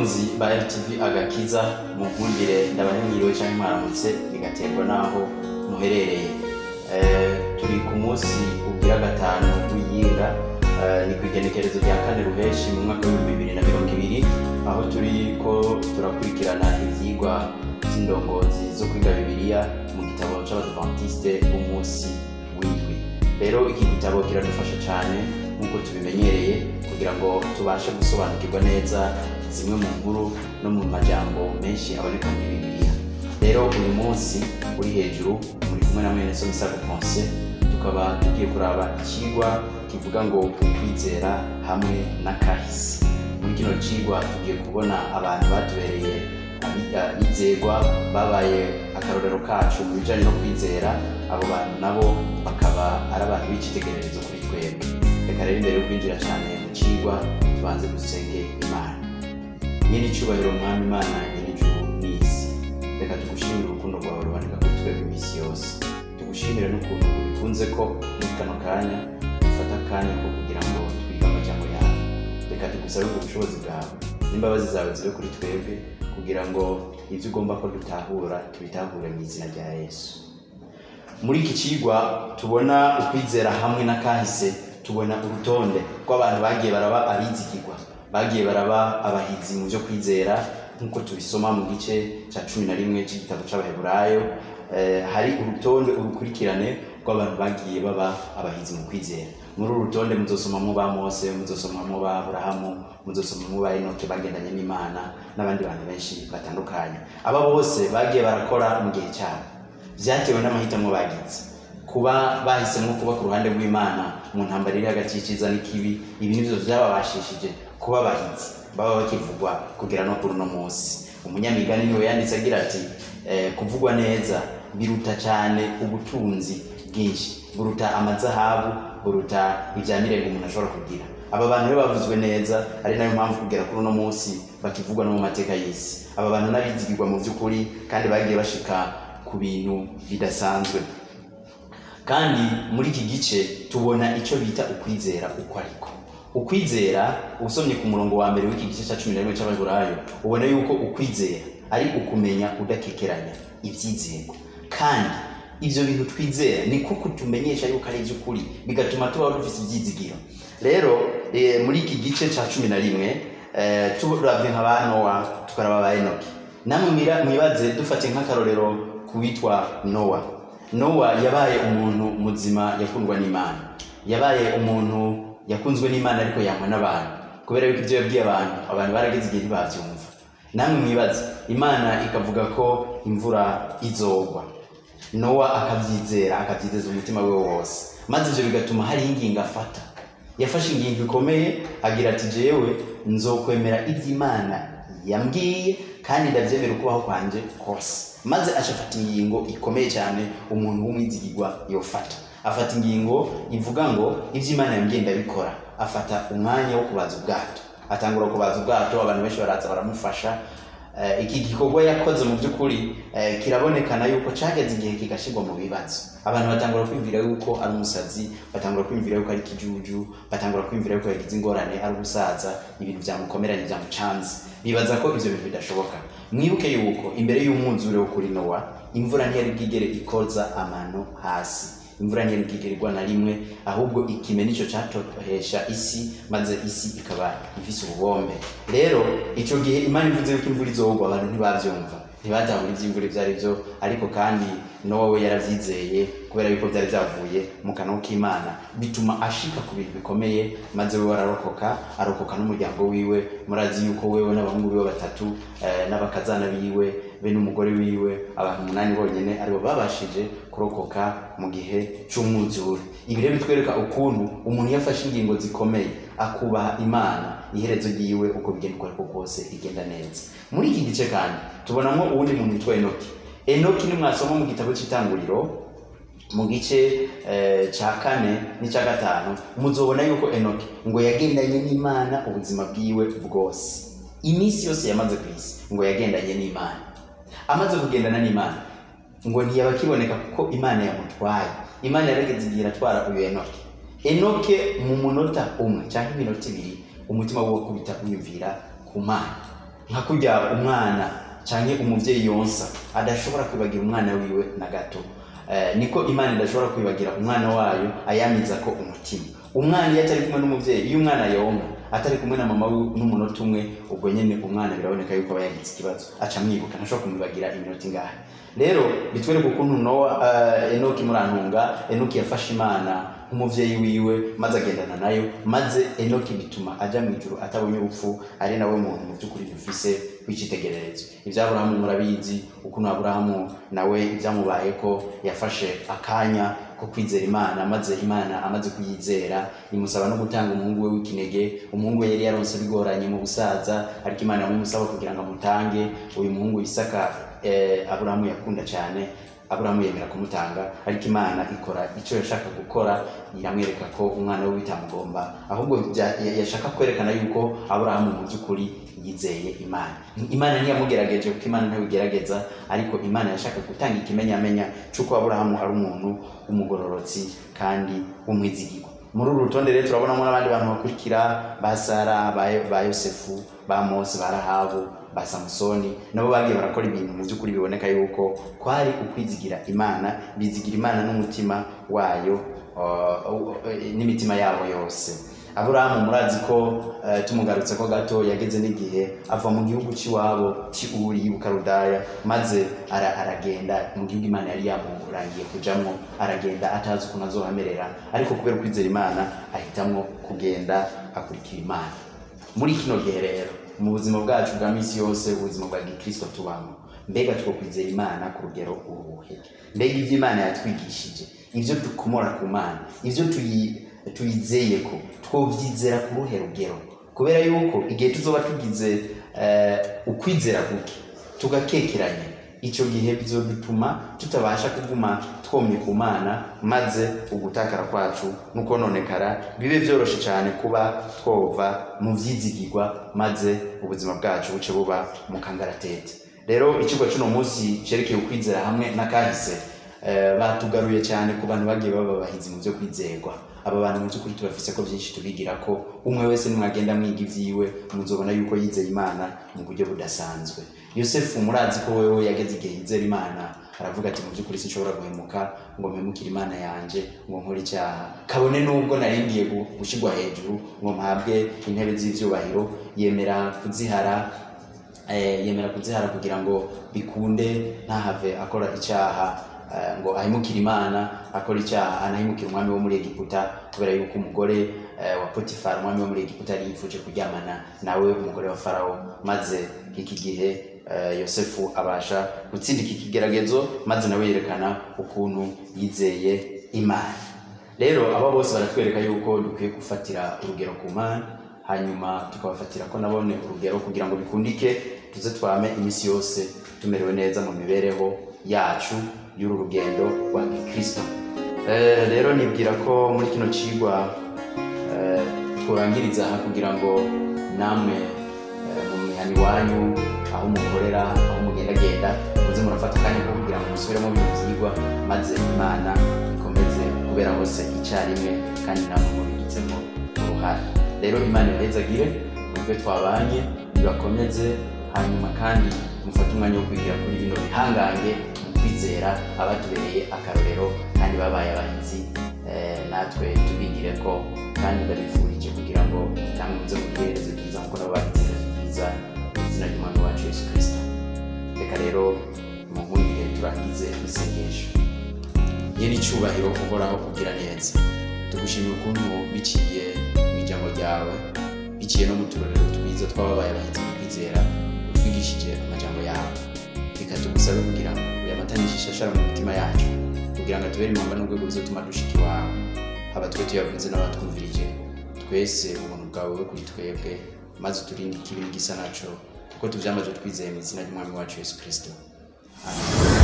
bakunzi ba RTV Agakiza munkundire ndabahimiriwe cyane mwaramutse bigaterwa naho muherereye. Turi ku munsi ugira gatanu w'iyinga ni kwigenekerezo rya kane ruheshi mu mwaka wa 2020 aho turi ko turakurikirana ivyigwa by'indongozi zo kwiga Bibiliya mu gitabo c'Abadventiste umunsi w'indwi. Rero iki gitabo kiradufasha cyane nkuko tubimenyereye kugira ngo tubashe gusobanukirwa neza zimwe mu nkuru no mu majambo menshi aboneka muri Bibiliya. Rero uyu munsi uri hejuru muri kumwe na mwene Sonisa Guponse tukaba tugiye kuraba ikigwa kivuga ngo ukwizera hamwe na kahise. Muri kino cigwa tugiye kubona abantu batubereye abizerwa babaye akarorero kacu mu bijanye no kwizera. Abo bantu nabo bakaba ari abantu b'icitegererezo kuri twebwe. Reka rero imbere yo kwinjira cyane mu cigwa tubanze dusenge Imana. Nyene icubahiro Mwami Imana nyir'ijuru n'isi, reka tugushimire urukundo rwawe ruboneka kuri twebwe iminsi yose. Tugushimire n'ukuntu bikunze ko muri kano kanya dufata akanya ko kugira ngo twige amajambo yawe. Reka tugusabe ubushobozi bwawe n'imbabazi zawe zibe kuri twebwe kugira ngo ivyo ugomba ko dutahura tubitahure mu izina rya Yesu. Muri iki cigwa tubona ukwizera hamwe na kahise, tubona urutonde rw'abantu bagiye baraba abizigirwa, bagiye baraba abahizi mu byo kwizera nkuko tubisoma mu gice ca 11 c'igitabo c'Abaheburayo. Hari urutonde urukurikirane rw'abantu bagiye baba abahizi mu kwizera. Muri urutonde muzosomamo ba Mose, muzosomamo ba Aburahamu, muzosomamo ba Enoke bagendanye n'Imana n'abandi bantu benshi batandukanye. Aba bose bagiye barakora mu gihe cyabo, vyatewe n'amahitamo bagize. Kuba bahisemo kuba ku ruhande rw'Imana mu ntambara iri hagati y'iciza n'ikibi, ibi nivyo vyababashishije kuba abahizi baba bakivugwa kugira no kuri uno munsi. Umunyamigani niwe yanditse agira ati kuvugwa neza biruta cyane ubutunzi bwinshi, buruta amazahabu, buruta ivyamirenge umuntu ashobora kugira. Aba bantu rero bavuzwe neza, ari nayo mpamvu kugera kuri uno munsi bakivugwa no mu mateka y'isi. Aba bantu nabizigirwa mu vy'ukuri kandi bagiye bashika ku bintu bidasanzwe. Kandi muri iki gice tubona icyo bita ukwizera uko ariko. Ukwizera usomye ku murongo wa mbere w'iki gice ca 11 c'Abaheburayo ubona yuko ukwizera ari ukumenya udakekeranya ivyizego, kandi ivyo bintu twizera niko kutumenyesha yuko ari ivy'ukuri bigatuma tuba dufise ivyizigiro. Rero muri iki gice ca 11 turavye nk'abanowa tukaraba ba Enoki. Namwe mwibaze dufate nk'akarorero kuwitwa Nowa yabaye umuntu muzima yakundwa n'Imana, yabaye umuntu yakunzwe n'Imana ariko yankwa n'abantu kubera yuko ivyo yabwiye abantu barageze igihe ntibavyumva. Namwe mwibaze Imana ikavuga ko imvura izogwa, Nowa akavyizeza umutima we wose, maze ivyo bigatuma hari ingingo afata. Yafashe ingingo ikomeye agira ati jewe nzokwemera ivy'Imana yambwiye kandi ndavyemera ukubaho kwanje kose. Maze ashafata ingingo ikomeye cyane umuntu w'umwizigirwa yofata. Afata ingingo ivuga ngo ivy'Imana yambwiye ndabikora. Afata umwanya wo kubaza ubwato, atangura kubaza ubwato, abantu benshi baraza baramufasha. Iki gikorwa yakoze mu by'ukuri kirabonekana yuko cageze igihe kigashirwa mu bibazo. Abantu batangura kwimvira yuko ari umusazi, batangura kwimvira yuko ari kijuju, batangura kwimvira yuko yagize ingorane ari ubusaza, ibintu byamukomeranye byamucanze. Bibaza ko ivyo bintu bidashoboka. Mwibuke yuko imbere y'umwuzure wo kuri Nowa imvura ntiyari bwigere ikoza amano hasi, imvura ntiyari bwigere igwa na rimwe, ahubwo ikime nico catohesha isi maze isi ikaba ifise ububombe. Rero ico gihe Imana ivuze yuko imvura izogwa abantu ntibavyumva, ntibatahura ivy'imvura ivyo ari vyo, ariko kandi Nowa we yaravyizeye kubera yuko vyari vyavuye mu kanwa k'Imana, bituma ashika ku bintu bikomeye, maze we arokoka n'umuryango wiwe. Murazi yuko wewe n'abahungu biwe batatu n'abakazana biwe be n'umugore wiwe, abantu 8 bonyene aribo babashije kurokoka mu gihe c'umwuzure. Ibi rero bitwereka ukuntu umuntu yafashe ingingo zikomeye akubaha Imana, iherezo ryiwe uko bigenda uko kose igenda neza. Muri iki gice kandi tubonamo uwundi muntu witwa Enoki ni mwasoma mu gitabo c'Itanguriro mu gice ca 4 n'icya 5 muzobona yuko Enoki ngo yagendanye n'Imana ubuzima bwiwe bwose. Iminsi yose yamaze kwisi ngo yagendanye n'Imana. Amaze kugendana n'Imana ngo ntiyabakiboneka kuko Imana yamutwaye. Imana yarageze igihe atwara uyu Enoke mu munota umwe cyangwa iminota 2 umutima wo kubita uyumvira ku Mana. nka kurya umwana canke umuvyeyi yonsa adashobora kwibagira umwana wiwe na gato, niko Imana idashobora kwibagira umwana wayo ayamiza ko umutima. Umwana iyo atari kumwe n'umuvyeyi, iyo umwana yonka atari kumwe na mama n'umunota umwe, ubwo nyene umwana biraboneka yuko aba yagize ikibazo, aca mwibuka ntashobora kumwibagira iminota ingahe. Rero bitwereka ukuntu Enoki Murantunga, Enoki yafashe Imana nk'umuvyeyi wiwe maze agendana nayo, maze Enoki bituma aja mu ijuru atabonye urupfu, ari nawe muntu mu by'ukuri dufise kwicitegererezo. Ivya Aburahamu murabizi ukuntu Aburahamu nawe ivyamubaye ko yafashe akanya ko kwizera Imana, maze Imana amaze kuyizera imusaba no gutanga umuhungu we w'ikinege. Umuhungu yari yaronse bigoranye mu busaza, ariko Imana yamusaba kugira ngo amutange uyu muhungu Isaka. Aburahamu yakunda cyane, Aburahamu yemera kumutanga, ariko Imana ikora icyo yashaka gukora, iramwereka ko umwana we bitamugomba, ahubwo yashaka kwerekana yuko Aburahamu mu by'ukuri yizeye Imana. Imana ntiyamugerageje kuko Imana ntawigerageza, ariko Imana yashaka gutanga ikimenyamenya cy'uko Aburahamu ari umuntu w'umugororotsi kandi w'umwizigirwa. Muri uru rutonde rero turabonamo n'abandi bantu bakurikira, ba Sara, ba Yosefu, ba Mose, ba Rahabu, ba Samusoni, nabo bagiye barakora ibintu mu by'ukuri biboneka yuko kwari ukwizigira Imana, bizigira Imana n'umutima wayo n'imitima yabo yose. Aburahamu murazi ko tumugarutse ko gato yageze n'igihe ava mu gihugu cy'iwabo cy'Uri y'Ubukarudaya, maze aragenda mu gihugu Imana yari yamurangiye kujamwo, aragenda atazi ukuntu azohamerera, ariko kubera kwizera Imana ahitamwo kugenda akurikira Imana. Muri kino gihe rero mu buzima bwacu bwa misi yose, ubuzima bwa Gikristo tubamo, mbega two kwizera Imana ku rugero uruhe? Mbega ivyo Imana yatwigishije, ivyo dukomora ku Mana, ivyo tuyizeye ko twovyizera ku ruhe rugero? Kubera yuko igihe tuzoba tugize ukwizera guke tugakekeranya, ico gihe bizodutuma tutabasha kuguma twomye ku Mana, maze ugutakara kwacu nuko nonekara bibe vyoroshe cyane kuba twova mu vyizigirwa, maze ubuzima bwacu buce buba mu kangaratete. Rero ikigo cy'uno munsi cerekeye ukwizera hamwe n'akahise, batugaruye cyane ku bantu bagiye baba bahizi mu byo kwizerwa. Aba bantu mu by'ukuri tubafise ko byinshi tubigira ko, umwe wese nimwagenda mwiga ivyiwe muzobona yuko yizeye Imana mu buryo budasanzwe. Yosefu murazi ko wewe yageze igihe yizera Imana, aravuga ati mu by'ukuri sinshobora guhemuka ngo mpemukire Imana yanje ngo nkore icyaha, kabone nubwo naringiye gushigwa hejuru ngo mpabwe intebe z'ivyubahiro. Yemera kuzihara kugira ngo bikunde ntahave akora icyaha, ngo ahimukire Imana akora icyaha, anahimukire umwami wo muri Egiputa, kubera yuko umugore wa Potifari umwami wo muri Egiputa yari yifuje kuryamana nawe umugore wa Farawo. Maze iki gihe Yosefu abasha gutsinda iki kigeragezo, maze nawe yerekana ukuntu yizeye Imana. Rero aba bose baratwereka yuko dukwiye gufatira urugero ku Mana, hanyuma tukabafatira ko nabone urugero kugira ngo bikundike, tuze twame imisi yose tumerewe neza mu mibereho yacu y'uru rugendo rwa Kristo. Rero nibwira ko muri kino cigwa turangiriza kugira ngo namwe mu mihani wanyu, aho mukorera, aho mugendagenda, muze murafata kandi ko kugira ngo musubiremo bino vyigwa, maze Imana ikomeze kubera hose icyarimwe kandi namwe mubigitsemo uruhare. Rero Imana ibahezagire mubyo twabanye, bibakomeze, hanyuma kandi mufate umwanya wo kwigira kuri bino bihangange mu kwizera abatubereye akarorero kandi babaye abahinzi, natwe tubigire ko, kandi ndabifurije kugira ngo namwe muze mugire iherezo ryiza nk'uko nabo bagize iherezo ryiza mu izina ry'Umwami wacu Yesu Kristo. Reka rero mu nkundire turangize isengesho. Nyir'icyubahiro uhoraho kugira neza, tugushimira ukuntu biciye mu ijambo ryawe, biciye no mu turorero twiza tw'ababaye abahinzi mu kwizera, utwigishije amajambo yawe. Reka tugusabe kugira ngo uyamatanishe ishashara mu mitima yacu, kugira ngo atubere impamba n'urwego ruzotuma dushika iwawe, haba twe tuyavuze n'abatwumvirije, twese ubuntu bwawe bube kuri twebwe, maze uturinde ikibi n'igisa naco, kuko tuvyamaze twizeye mu izina ry'Umwami wacu Yesu Kristo. Amen.